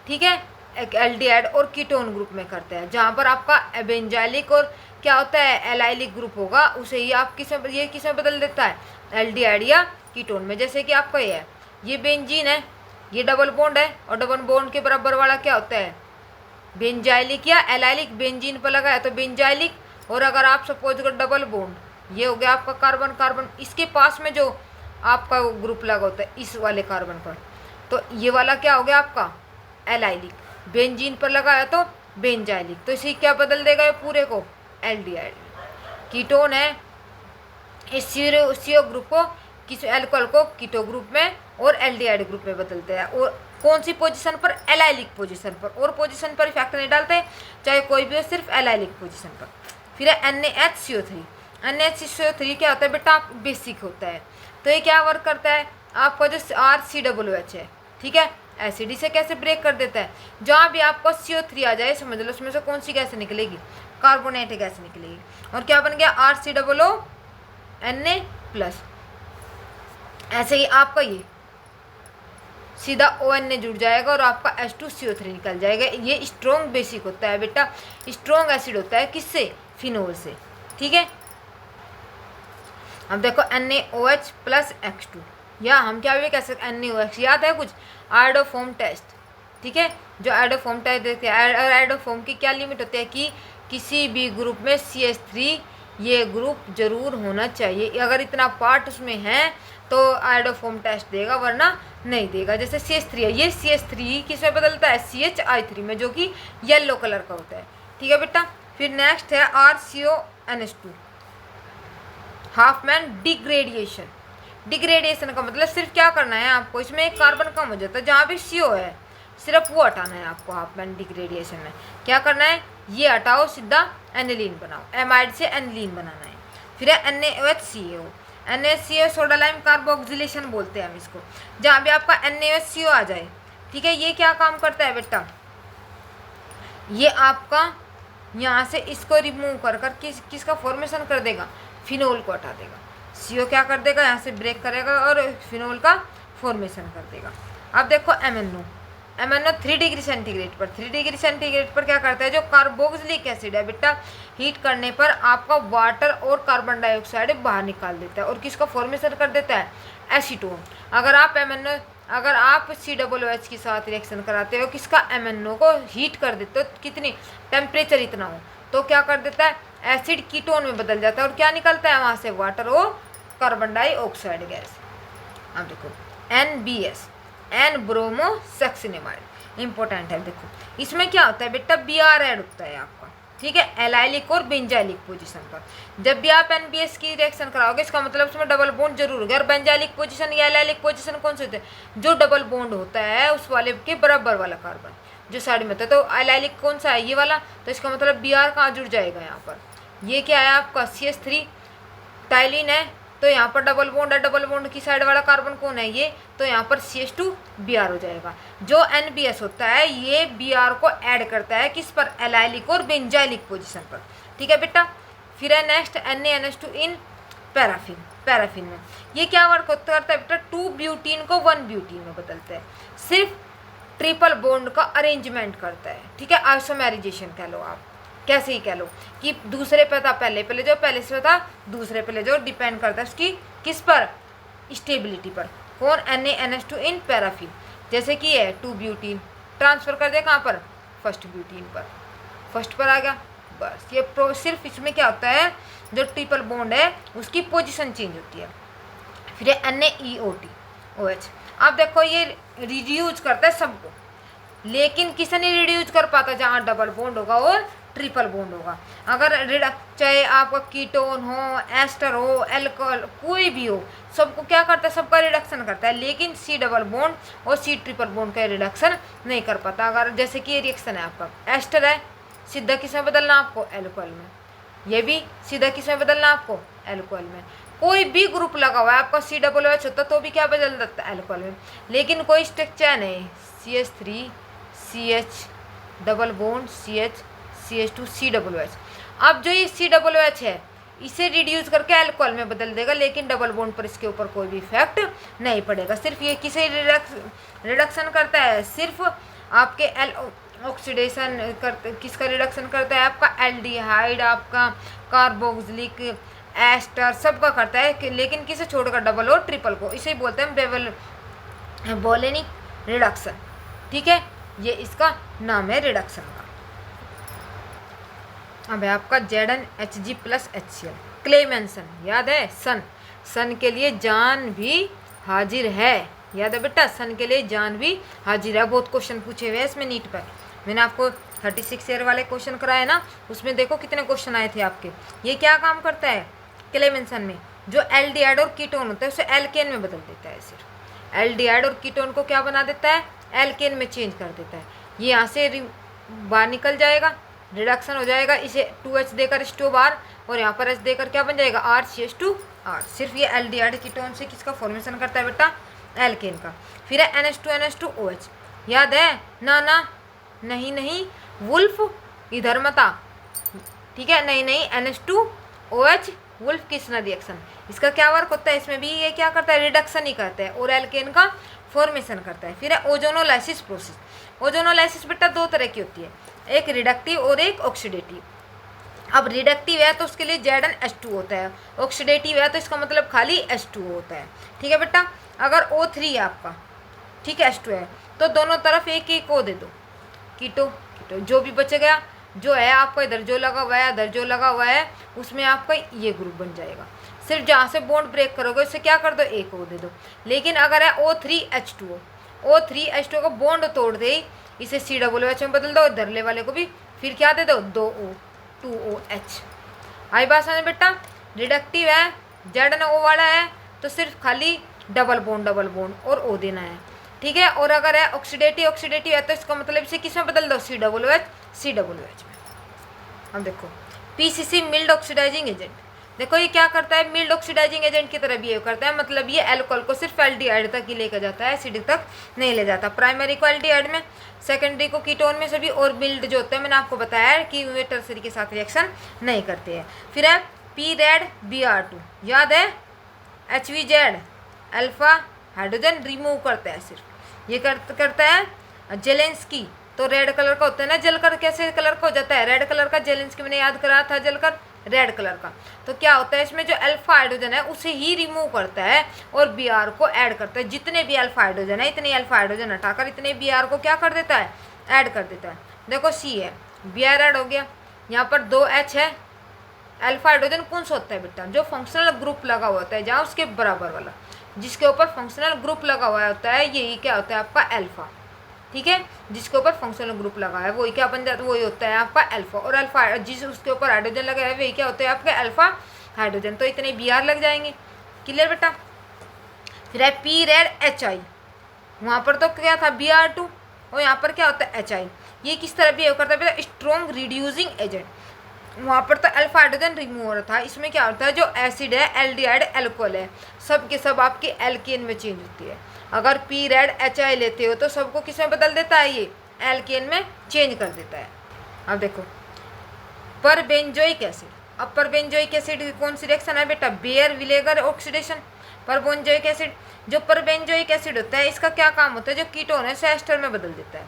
ठीक है, एक एल्डिहाइड और कीटोन ग्रुप में करते हैं। जहाँ पर आपका बेंजाइलिक और क्या होता है? एलाइलिक ग्रुप होगा, उसे ही आप किसमें बदल देता है? एल्डिहाइड या कीटोन में। जैसे कि आपका ये है, ये बेंजीन है, ये डबल बॉन्ड है, और डबल बॉन्ड के बराबर वाला क्या होता है? बेंजाइलिक या एलाइलिक। बेंजीन पर लगा है तो बेंजाइलिक, और अगर आप सपोज कर डबल बॉन्ड, ये हो गया आपका कार्बन कार्बन, इसके पास में जो आपका ग्रुप लगा होता है इस वाले कार्बन पर, तो ये वाला क्या हो गया आपका? एलाइलिक। बेंजीन पर लगा है तो बेंजाइलिक, तो इसे क्या बदल देगा? ये पूरे को एल्डिहाइड। कीटोन है, इस CO ग्रुप को, किस अल्कोहल को कीटो ग्रुप में और एल्डिहाइड ग्रुप में बदलते हैं। और कौन सी पोजीशन पर? एलाइलिक पोजीशन पर। और पोजीशन पर इफेक्ट नहीं डालते, चाहे कोई भी हो, सिर्फ एलाइलिक पोजीशन पर। फिर है NaHCO3। NaHCO3 क्या होता है बेटा? बेसिक होता है। तो ये क्या वर्क करता है? आपका जो RCOOH है, ठीक है, एसिड से कैसे ब्रेक कर देता है? जहाँ भी आपको CO3 आ जाए समझ लो उसमें से कौन सी गैस निकलेगी? कार्बोनेटिक गैस निकलेगी। और क्या बन गया? RCOONA+। ऐसे ही आपका ये सीधा ON जुड़ जाएगा और आपका H2CO3 निकल जाएगा। ये स्ट्रॉन्ग बेसिक होता है बेटा, स्ट्रॉन्ग एसिड होता है। किससे? फिनोल से। ठीक है, अब देखो NaOH प्लस X2, या हम क्या भी कह सकते हैं NaOH, याद है कुछ? आयोडोफॉर्म टेस्ट, ठीक है, जो आयोडोफॉर्म टेस्ट देखते हैं। आयोडोफॉर्म की क्या लिमिट होती है कि किसी भी ग्रुप में CH3 ये ग्रुप जरूर होना चाहिए। अगर इतना पार्ट उसमें है तो आयोडोफॉर्म टेस्ट देगा, वरना नहीं देगा। जैसे CH3 है, ये CH3 किस में बदलता है? CHI3 में, जो कि येलो कलर का होता है। ठीक है बेटा, फिर नेक्स्ट है RCONH2, हाफमैन डिग्रेडिएशन। डिग्रेडिएशन का मतलब सिर्फ क्या करना है आपको? इसमें एक कार्बन कम हो जाता है, जहाँ भी CO है सिर्फ वो हटाना है आपको। हाफमैन डिग्रेडिएशन में क्या करना है? ये हटाओ, सीधा एनिलीन बनाओ, एमाइड से एनिलीन बनाना है। फिर है NaOHCO। NaCO soda lime carboxylation बोलते हैं हम इसको। जहाँ भी आपका NaOHCO आ जाए, ठीक है, ये क्या काम करता है बेटा? ये आपका यहाँ से इसको रिमूव कर किसका फॉर्मेशन कर देगा? फिनोल को हटा देगा। CO क्या कर देगा? यहाँ से ब्रेक करेगा और फिनोल का फॉर्मेशन कर देगा। अब देखो MnO 3 डिग्री सेंटीग्रेड पर, 3 डिग्री सेंटीग्रेड पर क्या करता है? जो कार्बोक्सिलिक एसिड है बेटा, हीट करने पर आपका वाटर और कार्बन डाइऑक्साइड बाहर निकाल देता है और किसका फॉर्मेशन कर देता है? एसीटोन। अगर आप COOH के साथ रिएक्शन कराते हो, किसका? MnO को हीट कर देते हो, कितनी टेम्परेचर इतना हो, तो क्या कर देता है? एसिड कीटोन में बदल जाता है और क्या निकलता है वहाँ से? वाटर और कार्बन डाइऑक्साइड गैस। अब देखो NBS, एन ब्रोमोसैक्सिनेमाइड, इंपॉर्टेंट है। देखो इसमें क्या होता है बेटा, Br ऐड होता है आपका, ठीक है, एलाइलिक और बेंजाइलिक पोजीशन पर। जब भी आप NBS की रिएक्शन कराओगे इसका मतलब उसमें डबल बॉन्ड जरूर होगा। और बेंजाइलिक पोजीशन या एलाइलिक पोजीशन कौन से होते हैं, जो डबल बॉन्ड होता है उस वाले के बराबर वाला कार्बन जो साइड में होता है। तो एलाइलिक कौन सा है, ये वाला, तो इसका मतलब Br कहाँ जुड़ जाएगा यहाँ पर, ये क्या है आपका CH3 टाइलिन है, तो यहाँ पर डबल बॉन्ड है, डबल बॉन्ड की साइड वाला कार्बन कौन है, ये, तो यहाँ पर CH2 Br हो जाएगा। जो NBS होता है ये Br को ऐड करता है किस पर, एलाइलिक और बेंजाइलिक पोजीशन पर, ठीक है बेटा। फिर है नेक्स्ट NaNH2 इन पैराफिन, पैराफिन में ये क्या वर्क करता है बेटा, 2 ब्यूटीन को 1 ब्यूटीन में बदलता है, सिर्फ ट्रिपल बॉन्ड का अरेंजमेंट करता है, ठीक है, आइसोमेराइजेशन कह लो आप, कैसे ही कह लो कि दूसरे पे था पहले, पहले जो पहले से था दूसरे पहले जो, डिपेंड करता है उसकी किस पर, स्टेबिलिटी पर। कौन, NaNH2 इन पैराफिन, जैसे कि है 2 ब्यूटीन ट्रांसफर कर दे कहाँ पर, फर्स्ट ब्यूटीन पर, फर्स्ट पर आ गया बस। ये सिर्फ इसमें क्या होता है, जो ट्रिपल बॉन्ड है उसकी पोजीशन चेंज होती है। फिर NaEOTOH, अब देखो ये रिड्यूस करता है सबको, लेकिन किसी नहीं रिड्यूस कर पाता जहाँ डबल बॉन्ड होगा और ट्रिपल बॉन्ड होगा। अगर चाहे आपका कीटोन हो, एस्टर हो, एल्कोहल कोई भी हो, सबको क्या करता है, सबका रिडक्शन करता है, लेकिन C डबल बॉन्ड और C ट्रिपल बॉन्ड का रिडक्शन नहीं कर पाता। अगर जैसे कि ये रिएक्शन है आपका, एस्टर है, सीधा किस में बदलना आपको, एल्कोहल में, ये भी सीधा किस में बदलना आपको, एल्कोहल में। कोई भी ग्रुप लगा हुआ है आपका COOH होता तो भी क्या बदल देता है, एल्कोहल में, लेकिन कोई स्ट्रक्चर नहीं, CH3 CH double bond CH CH2 COOH। अब जो ये COOH है इसे रिड्यूस करके अल्कोहल में बदल देगा, लेकिन डबल बॉन्ड पर इसके ऊपर कोई भी इफेक्ट नहीं पड़ेगा। सिर्फ ये किसे रिडक्शन करता है, सिर्फ आपके ऑक्सीडेशन करते, किसका रिडक्शन करता है, आपका एल्डिहाइड, आपका कार्बोक्सिलिक एस्टर, सबका करता है, लेकिन किसे छोड़कर, डबल और ट्रिपल को। इसे बोलते हैं बोलेनिक रिडक्शन, ठीक है, ये इसका नाम है रिडक्शन का। अब है आपका ZnHg प्लस HCl, क्लेमेंसन, याद है, सन, सन के लिए जान भी हाजिर है, याद है बेटा, सन के लिए जान भी हाजिर है। बहुत क्वेश्चन पूछे हुए हैं इसमें नीट पर, मैंने आपको 36 ईयर वाले क्वेश्चन कराए ना, उसमें देखो कितने क्वेश्चन आए थे आपके। ये क्या काम करता है क्लेमेंसन में, जो एल्डिहाइड और कीटोन होता है उसे एल्केन में बदल देता है, सिर्फ एल्डिहाइड और कीटोन को क्या बना देता है, एल्केन में चेंज कर देता है। ये यहाँ से बाहर निकल जाएगा, रिडक्शन हो जाएगा, इसे 2H देकर H2 बार, और यहाँ पर H देकर क्या बन जाएगा, RCH2R। सिर्फ ये एल्डिहाइड कीटोन से किसका फॉर्मेशन करता है बेटा, एल्केन का। फिर है NH2NH2OH, याद है ना, ना नहीं नहीं, वुल्फ इधर मता, ठीक है, नहीं नहीं, NH2OH वुल्फ किसना रिएक्शन, इसका क्या वर्क होता है, इसमें भी ये क्या करता है, रिडक्शन ही करता है और एल्केन का फॉर्मेशन करता है। फिर है ओजोनोलाइसिस प्रोसेस। ओजोनोलाइसिस बेटा दो तरह की होती है, एक रिडक्टिव और एक ऑक्सीडेटिव। अब रिडक्टिव है तो उसके लिए ZnH2 होता है, ऑक्सीडेटिव है तो इसका मतलब खाली H2 होता है, ठीक है बेटा। अगर O3 है आपका, ठीक है, H2 है, तो दोनों तरफ एक एक O दे दो, कीटो कीटो, जो भी बच गया, जो है आपका इधर जो लगा हुआ है, इधर जो लगा हुआ है, उसमें आपका ये ग्रुप बन जाएगा। सिर्फ जहाँ से बॉन्ड ब्रेक करोगे उससे क्या कर दो, एक O दे दो। लेकिन अगर है O3H2O, O3H2O को बॉन्ड तोड़ दे, इसे COOH में बदल दो, इधरले वाले को भी फिर क्या दे दो, 2O 2OH। आई बात समझ बेटा, रिडक्टिव है, ZnO वाला है तो सिर्फ खाली डबल बॉन्ड और O देना है, ठीक है। और अगर है ऑक्सीडेटिव है तो इसका मतलब इसे किस में बदल दो, COOH में। अब देखो PCC मिल्ड ऑक्सीडाइजिंग एजेंट, देखो ये क्या करता है, मिल्ड ऑक्सीडाइजिंग एजेंट की तरह बिहेव करता है, मतलब ये अल्कोहल को सिर्फ एल्डिहाइड तक ही लेकर जाता है, एसिडिक तक नहीं ले जाता। प्राइमरी को एल्डिहाइड में, सेकेंडरी को कीटोन में सभी, और मिल्ड जो होता है मैंने आपको बताया कि वे टर्सरी के साथ रिएक्शन नहीं करते हैं। फिर है PrED-Br2, याद है, HVZ अल्फा हाइड्रोजन रिमूव करता है, सिर्फ ये करता है। जेलेंस्की तो रेड कलर का होता है ना, जलकर कैसे कलर का हो जाता है, रेड कलर का, जेलेंस्की मैंने याद कराया था, जलकर रेड कलर का। तो क्या होता है इसमें, जो अल्फा हाइड्रोजन है उसे ही रिमूव करता है और Br को ऐड करता है। जितने भी अल्फा हाइड्रोजन है इतने अल्फा हाइड्रोजन हटाकर इतने Br को क्या कर देता है, ऐड कर देता है। देखो C है, Br ऐड हो गया, यहाँ पर 2H है, अल्फा हाइड्रोजन कौन सा होता है बेटा, जो फंक्शनल ग्रुप लगा हुआ होता है जहाँ उसके बराबर वाला, जिसके ऊपर फंक्शनल ग्रुप लगा हुआ होता है, यही क्या होता है आपका अल्फा। ठीक है, जिसके ऊपर फंक्शनल ग्रुप लगा है वही क्या बन जाता है, वही होता है आपका अल्फा। और अल्फा जिस उसके ऊपर हाइड्रोजन लगा है वही क्या होता है आपके अल्फा हाइड्रोजन। तो इतने बी आर लग जाएंगे। क्लियर बेटा। फिर है पी रेड एच आई, वहाँ पर तो क्या था बी आर टू, और यहाँ पर क्या होता है एच आई। ये किस तरह बिहेव करता है बेटा, स्ट्रॉन्ग रिड्यूसिंग एजेंट। वहाँ पर तो अल्फा हाइड्रोजन रिमूवर था, इसमें क्या होता है जो एसिड है एल्डिहाइड एल्कोहल है, सब के सब आपकी एल्केन में चेंज होती है। अगर पी रेड एच आई लेते हो तो सबको किस में बदल देता है, ये एल्केन में चेंज कर देता है। अब देखो परबेंजोइक एसिड, अब परबेंजोइक एसिड कौन सी रिएक्शन है बेटा, बेयर विनेगर ऑक्सीडेशन। परबेंजोइक एसिड, जो परबेंजोइक एसिड होता है इसका क्या काम होता है, जो कीटोन है उसे एस्टर में बदल देता है।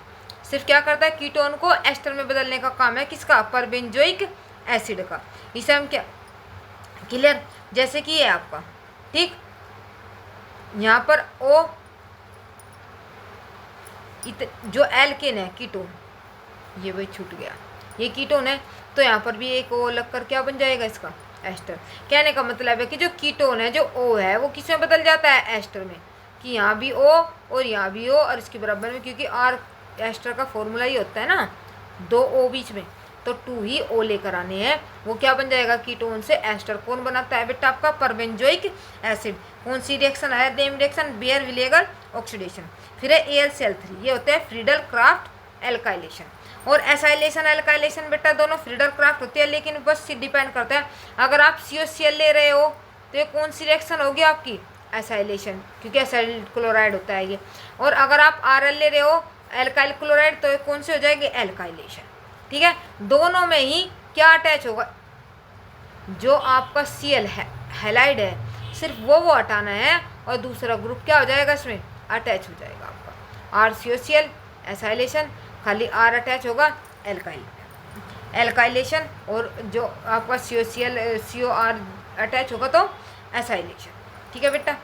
सिर्फ क्या करता है, कीटोन को एस्टर में बदलने का काम है किसका, परबेंजोइक एसिड का। इसे हम क्या, क्लियर, जैसे कि ये आपका, ठीक, यहाँ पर ओ जो एल्केन है कीटोन, ये वही छूट गया, ये कीटोन है, तो यहाँ पर भी एक ओ लग कर क्या बन जाएगा इसका एस्टर। कहने का मतलब है कि जो कीटोन है जो ओ है वो किस में बदल जाता है, एस्टर में, कि यहाँ भी ओ और यहाँ भी ओ और इसके बराबर में, क्योंकि आर एस्टर का फॉर्मूला ही होता है ना, दो ओ बीच में, तो टू ही ओ लेकर आने हैं, वो क्या बन जाएगा कीटोन से एस्टर। कौन बनाता है बेटा आपका परबेंजोइक एसिड। कौन सी रिएक्शन है, नेम रिएक्शन बेयर विनेगर ऑक्सीडेशन। फिर है AlCl3, ये होता है फ्रीडल क्राफ्ट एल्काइलेशन। और एसाइलेशन एल्काइलेशन बेटा दोनों फ्रीडल क्राफ्ट होती है, लेकिन बस डिपेंड करता है, अगर आप COCl ले रहे हो तो ये कौन सी रिएक्शन होगी आपकी, एसाइलेशन, क्योंकि एसाइल क्लोराइड होता है ये। और अगर आप RL ले रहे हो एल्काइल क्लोराइड तो कौन सी हो जाएगी, एल्काइलेशन। ठीक है, दोनों में ही क्या अटैच होगा, जो आपका Cl है हैलाइड है सिर्फ वो हटाना है, और दूसरा ग्रुप क्या हो जाएगा इसमें अटैच हो जाएगा आपका RCOCl एसाइलेशन, खाली R अटैच होगा एल्काइलेशन, और जो आपका COCl COR अटैच होगा तो एसाइलेशन। ठीक है बेटा।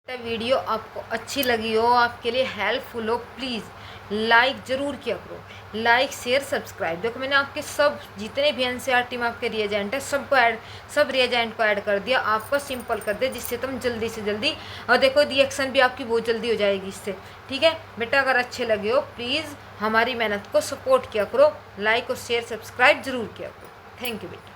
वीडियो आपको अच्छी लगी हो, आपके लिए हेल्पफुल हो, प्लीज़ लाइक ज़रूर किया करो, लाइक शेयर सब्सक्राइब। देखो मैंने आपके सब जितने भी NCERT में आपके रिएजेंट है सबको ऐड, सब रिएजेंट को ऐड कर दिया, आपको सिंपल कर दिया, जिससे तुम जल्दी से जल्दी, और देखो रिएक्शन भी आपकी बहुत जल्दी हो जाएगी इससे। ठीक है बेटा, अगर अच्छे लगे हो प्लीज़ हमारी मेहनत को सपोर्ट किया करो, लाइक और शेयर सब्सक्राइब ज़रूर किया करो। थैंक यू बेटा।